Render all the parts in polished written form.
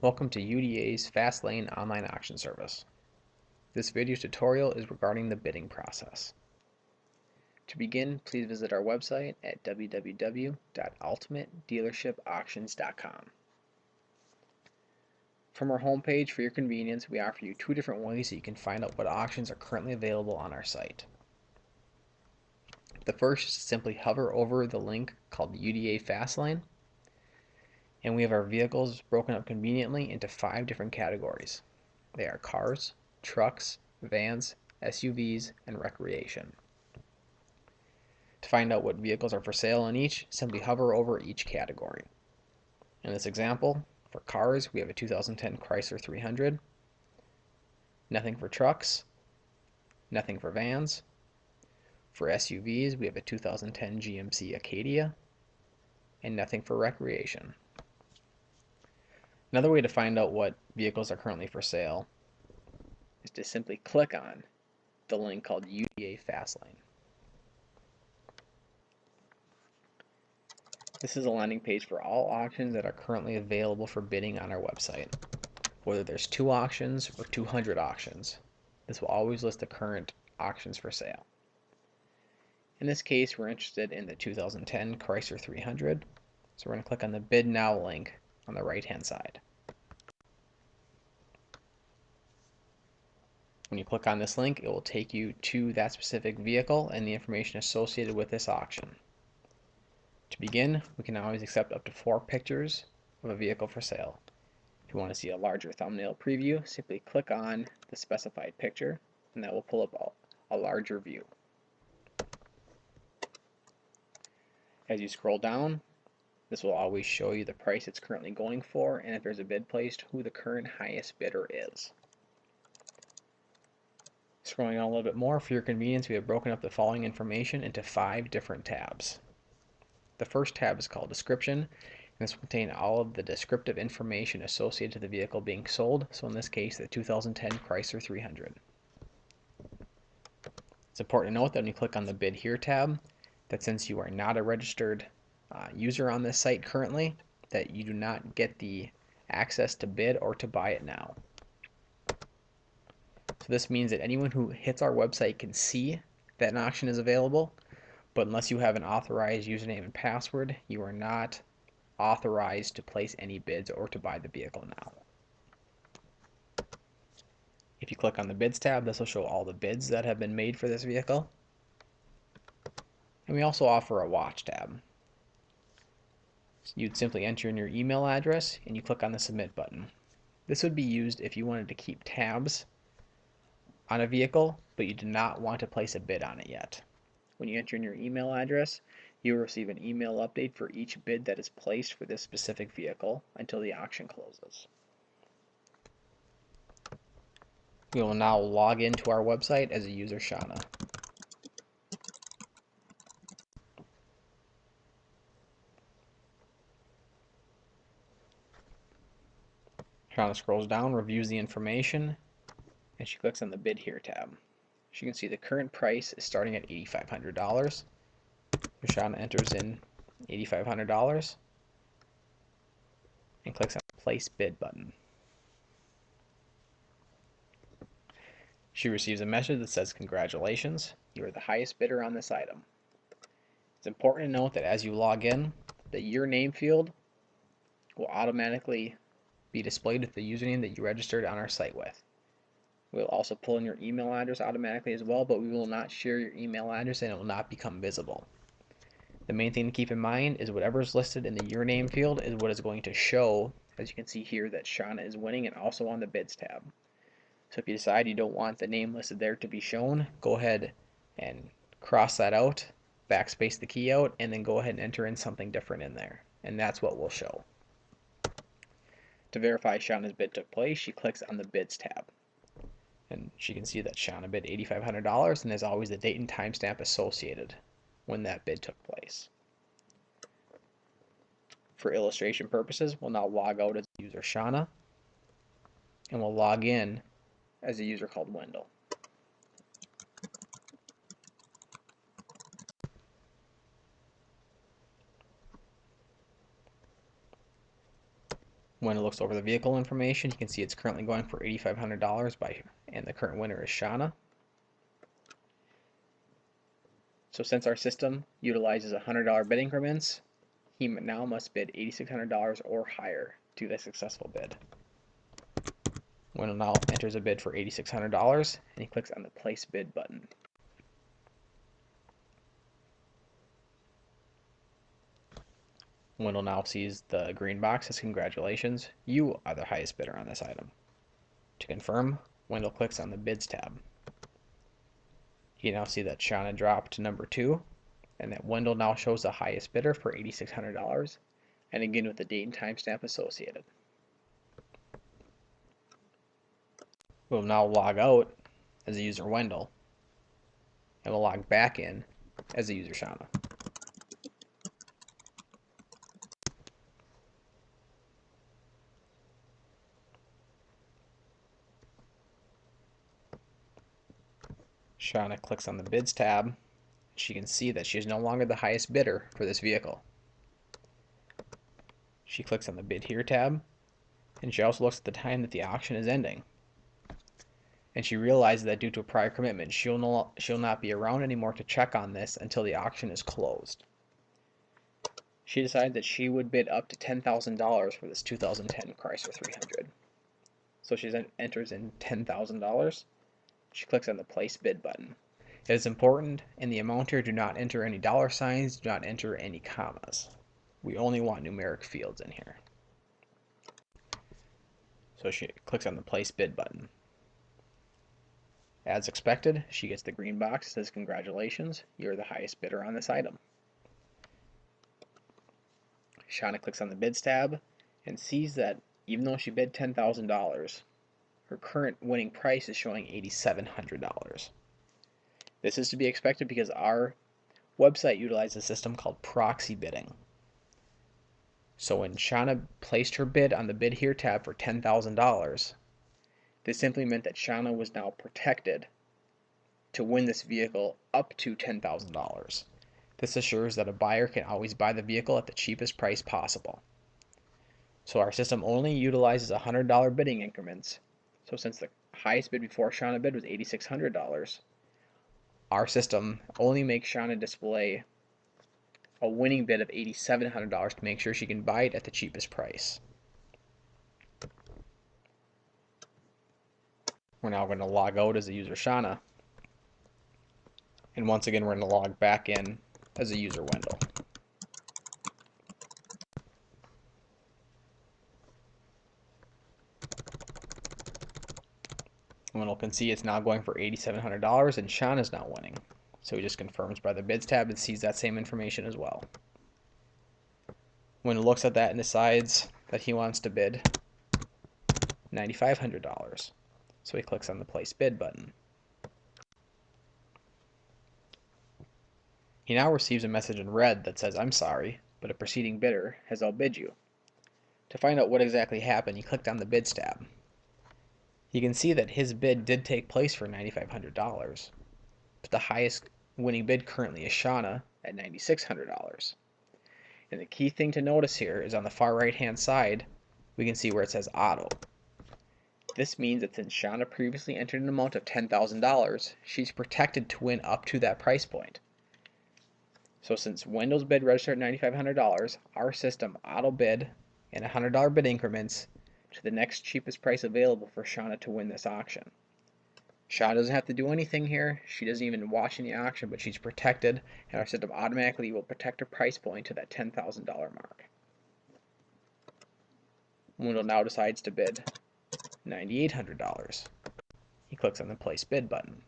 Welcome to UDA's Fast Lane online auction service. This video tutorial is regarding the bidding process. To begin, please visit our website at www.ultimatedealershipauctions.com. From our homepage, for your convenience, we offer you two different ways that you can find out what auctions are currently available on our site. The first is to simply hover over the link called UDA FASTLane, and we have our vehicles broken up conveniently into 5 different categories. They are cars, trucks, vans, SUVs, and recreation. To find out what vehicles are for sale in each, simply hover over each category. In this example, for cars, we have a 2010 Chrysler 300, nothing for trucks, nothing for vans. For SUVs, we have a 2010 GMC Acadia, and nothing for recreation. Another way to find out what vehicles are currently for sale is to simply click on the link called UDA FASTLane. This is a landing page for all auctions that are currently available for bidding on our website. Whether there's 2 auctions or 200 auctions, this will always list the current auctions for sale. In this case, we're interested in the 2010 Chrysler 300, so we're going to click on the Bid Now link on the right-hand side. When you click on this link, it will take you to that specific vehicle and the information associated with this auction. To begin, we can always accept up to 4 pictures of a vehicle for sale. If you want to see a larger thumbnail preview, simply click on the specified picture and that will pull up a larger view. As you scroll down, this will always show you the price it's currently going for, and if there's a bid placed, who the current highest bidder is. Scrolling down a little bit more, for your convenience, we have broken up the following information into 5 different tabs. The first tab is called Description, and this will contain all of the descriptive information associated to the vehicle being sold, so in this case, the 2010 Chrysler 300. It's important to note that when you click on the Bid Here tab, that since you are not a registered user on this site currently, that you do not get the access to bid or to buy it now. So this means that anyone who hits our website can see that an auction is available, but unless you have an authorized username and password, you are not authorized to place any bids or to buy the vehicle now. If you click on the Bids tab, this will show all the bids that have been made for this vehicle. And we also offer a Watch tab. So you'd simply enter in your email address and you click on the Submit button. This would be used if you wanted to keep tabs on a vehicle, but you do not want to place a bid on it yet. When you enter in your email address, you will receive an email update for each bid that is placed for this specific vehicle until the auction closes. We will now log into our website as a user Shauna. Shauna scrolls down, reviews the information, and she clicks on the Bid Here tab. She can see the current price is starting at $8,500. Shauna enters in $8,500 and clicks on the Place Bid button. She receives a message that says, "Congratulations, you are the highest bidder on this item." It's important to note that as you log in, the Your Name field will automatically be displayed with the username that you registered on our site with. We'll also pull in your email address automatically as well, but we will not share your email address and it will not become visible. The main thing to keep in mind is whatever is listed in the Your Name field is what is going to show, as you can see here, that Shauna is winning, and also on the Bids tab. So if you decide you don't want the name listed there to be shown, go ahead and cross that out, backspace the key out, and then go ahead and enter in something different in there, and that's what will show. To verify Shauna's bid took place, she clicks on the Bids tab. And she can see that Shauna bid $8,500, and there's always the date and timestamp associated when that bid took place. For illustration purposes, we'll now log out as user Shauna, and we'll log in as a user called Wendell. Wendell looks over the vehicle information. You can see it's currently going for $8,500 and the current winner is Shauna. So since our system utilizes $100 bid increments, he now must bid $8,600 or higher to the successful bid. Wendell now enters a bid for $8,600 and he clicks on the place bid button. Wendell now sees the green box says congratulations, you are the highest bidder on this item. To confirm, Wendell clicks on the bids tab. You can now see that Shauna dropped to number 2 and that Wendell now shows the highest bidder for $8,600 and again with the date and timestamp associated. We'll now log out as the user Wendell and we'll log back in as the user Shauna. Shauna clicks on the bids tab. She can see that she is no longer the highest bidder for this vehicle. She clicks on the bid here tab and she also looks at the time that the auction is ending. And she realizes that due to a prior commitment, she'll not be around anymore to check on this until the auction is closed. She decided that she would bid up to $10,000 for this 2010 Chrysler 300. So she then enters in $10,000. She clicks on the place bid button. It is important in the amount here, do not enter any dollar signs, do not enter any commas. We only want numeric fields in here. So she clicks on the place bid button. As expected, she gets the green box that says congratulations, you're the highest bidder on this item. Shauna clicks on the bids tab and sees that even though she bid $10,000, her current winning price is showing $8,700. This is to be expected because our website utilizes a system called proxy bidding. So when Shauna placed her bid on the bid here tab for $10,000, this simply meant that Shauna was now protected to win this vehicle up to $10,000. This assures that a buyer can always buy the vehicle at the cheapest price possible. So our system only utilizes $100 bidding increments. So since the highest bid before Shauna bid was $8,600, our system only makes Shauna display a winning bid of $8,700 to make sure she can buy it at the cheapest price. We're now going to log out as the user Shauna. And once again, we're going to log back in as the user Wendell. Wendell can see it's now going for $8,700 and Shauna's now winning. So he just confirms by the bids tab and sees that same information as well. Wendell looks at that and decides that he wants to bid $9,500. So he clicks on the place bid button. He now receives a message in red that says, I'm sorry, but a preceding bidder has outbid you. To find out what exactly happened, he clicked on the bids tab. You can see that his bid did take place for $9,500, but the highest winning bid currently is Shauna at $9,600. And the key thing to notice here is on the far right hand side, we can see where it says auto. This means that since Shauna previously entered an amount of $10,000, she's protected to win up to that price point. So since Wendell's bid registered at $9,500, our system auto bid in $100 bid increments to the next cheapest price available for Shauna to win this auction. Shauna doesn't have to do anything here. She doesn't even watch any auction, but she's protected, and our system automatically will protect her price point to that $10,000 mark. Wendell now decides to bid $9,800. He clicks on the place bid button.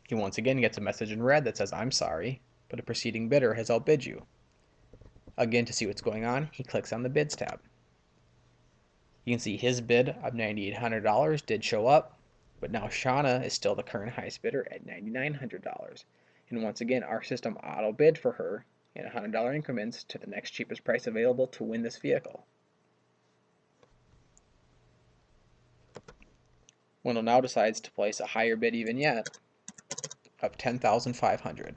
He once again gets a message in red that says, I'm sorry, but a preceding bidder has outbid you. Again, to see what's going on, he clicks on the bids tab. You can see his bid of $9,800 did show up, but now Shauna is still the current highest bidder at $9,900. And once again, our system auto bid for her in $100 increments to the next cheapest price available to win this vehicle. Wendell now decides to place a higher bid even yet of $10,500.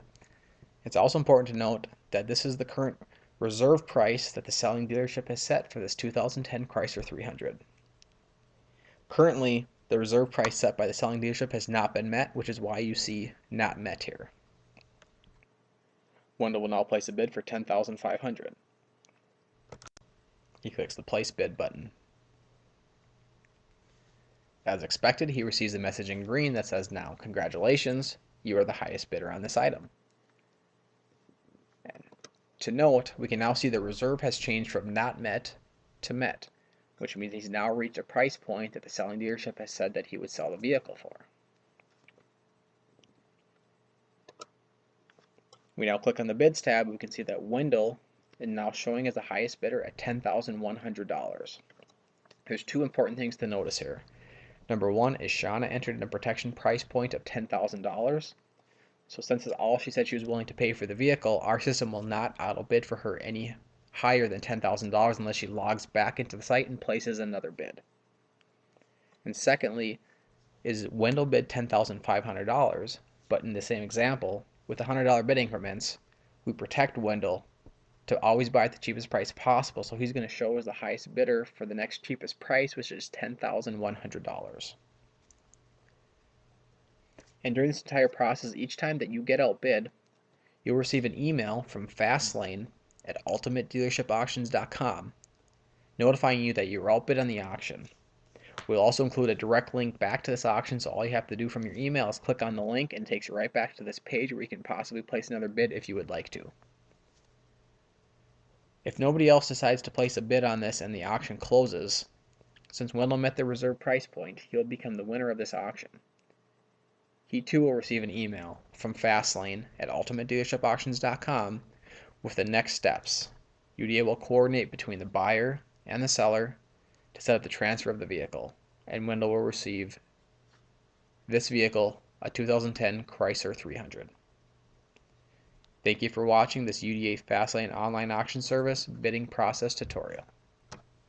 It's also important to note that this is the current reserve price that the selling dealership has set for this 2010 Chrysler 300. Currently, the reserve price set by the selling dealership has not been met, which is why you see not met here. Wendell will now place a bid for $10,500. He clicks the place bid button. As expected, he receives a message in green that says, "Now, congratulations, you are the highest bidder on this item." And to note, we can now see the reserve has changed from not met to met, which means he's now reached a price point that the selling dealership has said that he would sell the vehicle for. We now click on the bids tab. We can see that Wendell is now showing as the highest bidder at $10,100. There's two important things to notice here. Number one is Shauna entered in a protection price point of $10,000. So since it's all she said she was willing to pay for the vehicle, our system will not auto bid for her any higher than $10,000 unless she logs back into the site and places another bid. And secondly, is Wendell bid $10,500, but in the same example, with $100 bid increments, we protect Wendell to always buy at the cheapest price possible, so he's going to show as the highest bidder for the next cheapest price, which is $10,100. And during this entire process, each time that you get outbid, you'll receive an email from FastLane at ultimatedealershipauctions.com notifying you that you're outbid on the auction. We'll also include a direct link back to this auction, so all you have to do from your email is click on the link and it takes you right back to this page where you can possibly place another bid if you would like to. If nobody else decides to place a bid on this and the auction closes, since Wendell met the reserve price point, he'll become the winner of this auction. He too will receive an email from FastLane at ultimatedealershipauctions.com with the next steps. UDA will coordinate between the buyer and the seller to set up the transfer of the vehicle, and Wendell will receive this vehicle, a 2010 Chrysler 300. Thank you for watching this UDA FastLane online auction service bidding process tutorial.